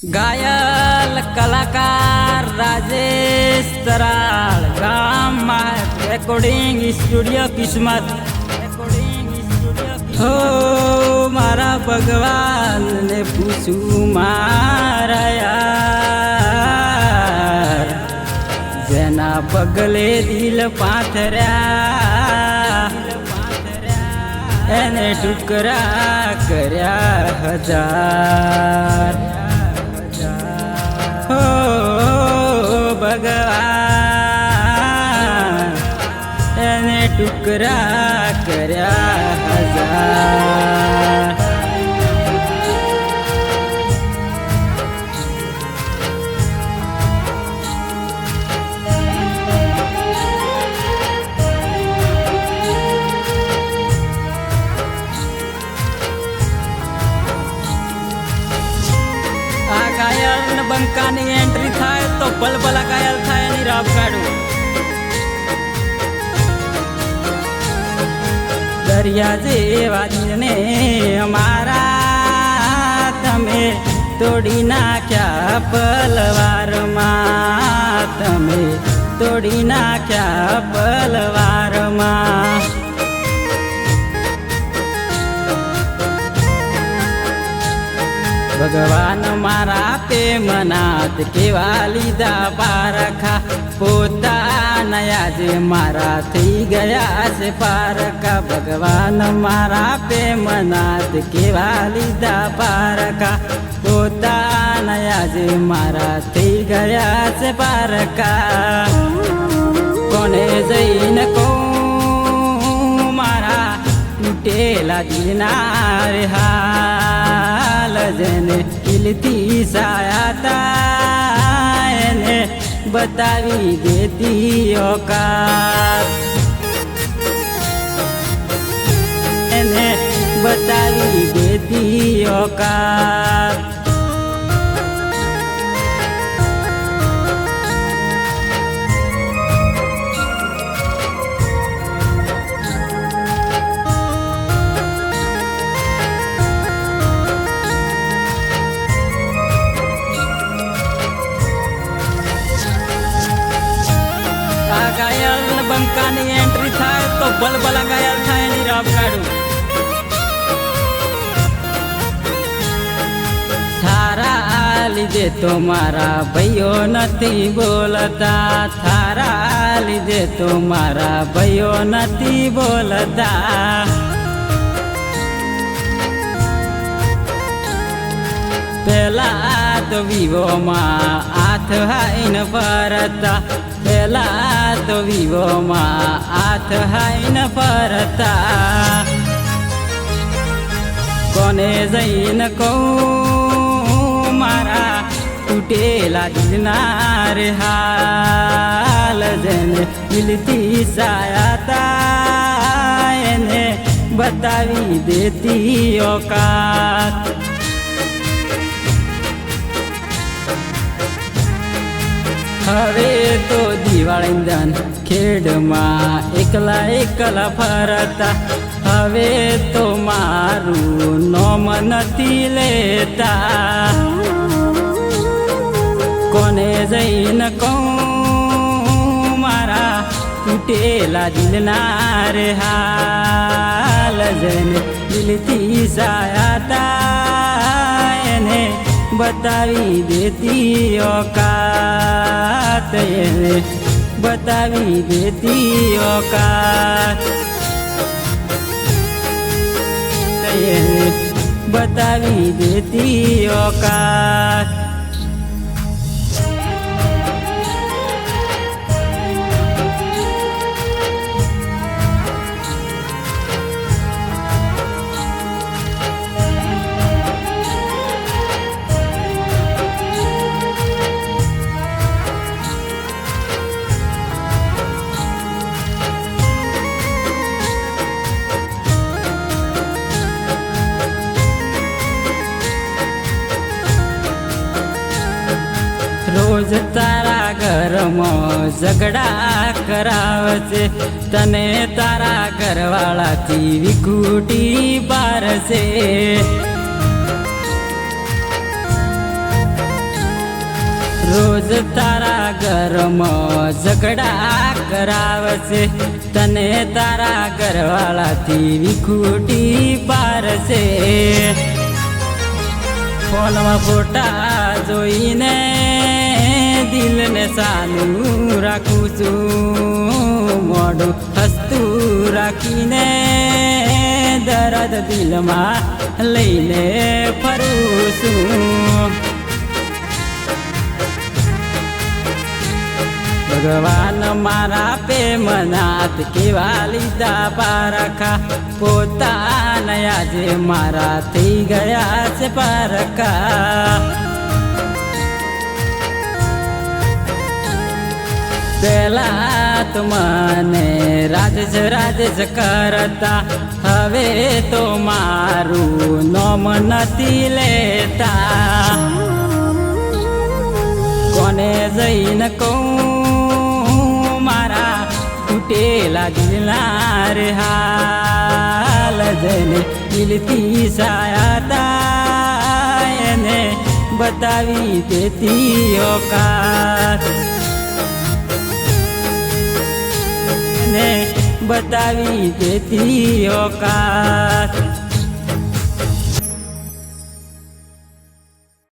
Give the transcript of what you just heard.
घायल कलाकार राजेश तराल गाम रेकॉर्डिंग स्टूडियो किस्मत हो मारा भगवान ने पूछू मारा यार जेना पगले दिल पाथर्या एने टुकड़ा कर्या हजार हो भगवान एने टुकड़ा कर्या हजार घायल બંકાની એન્ટ્રી થાય તો બલબલા ઘાયલ થાય એની રાબ કાઢું દરિયા જેવા દિલને અમારા તમે તોડી નાખ્યા પલવારમાં તમે તોડી નાખ્યા પલવારમાં ભગવાન મારા પ્રેમનાથ કેવા લીધા પારખા પોતાના આજે મારા થઈ ગયા છે પારખા ભગવાન મારા પ્રેમનાથ કેવા લીધા પારખા પોતાના આજે મારા થઈ ગયા છે પારખા કોને જઈને કહું મારા તૂટેલા દિલના રે હાલ જેને દિલથી સાયાતા એને બતાવી દેતી ઓકાત એને બતાવી દેતી ઓકાત ઘાયલ બંકાની એન્ટ્રી થાય તો બલબલા ઘાયલ થાય એની રાબ કાઢું થારા લીધે તો મારા ભાઈઓ નથી બોલતા થારા લીધે તો મારા ભાઈઓ નથી બોલતા પેલા તો વિવોમાં હાથ હાઈને ફરતા પેલા તો વિવોમાં હાથ હાઈને ફરતા કોને જઈને કહું મારા તૂટેલા દિલના રે હાલ જેને દિલથી સાયાતા એને બતાવી દેતી ઓકાત હવે તો દિવાળી દન ખેડમાં એકલા એકલા ફરતા હવે તો મારું નોમ નથી લેતા કોને જઈને કહું મારા તૂટેલા દિલના રે હાલ જેને દિલથી સાયાતા એને બતાવી દેતી ઓકાત એને બતાવી દેતી ઓકાત એને બતાવી દેતી ઓકાત રોજ તારા ઘરમાં ઝઘડા કરાવશે, તને તારા ઘરવાળાથી વિખૂટી પારશે. રોજ તારા ઘરમાં ઝઘડા કરાવશે, તને તારા ઘરવાળાથી વિખૂટી પારશે. ફોનમાં ફોટા જોઈને દિલને સાનું રાખું છું, મોઢું હસતું રાખીને દર્દ દિલમાં લઈને ફરું છું. ભગવાન મારા પ્રેમનાથ કેવા લીધા પારખા, પોતાને આજે મારા થઈ ગયા છે પારખા. પહેલા તો મને રાજેશ કરતા, હવે તો મારું નામ નથી લેતા. કોને જઈને કહું મારા તૂટેલા દિલના રે હાલ, જઈને દિલથી સાયાતા એને બતાવી દેતી ઓકાત, બતાવી દેતી ઓકાત.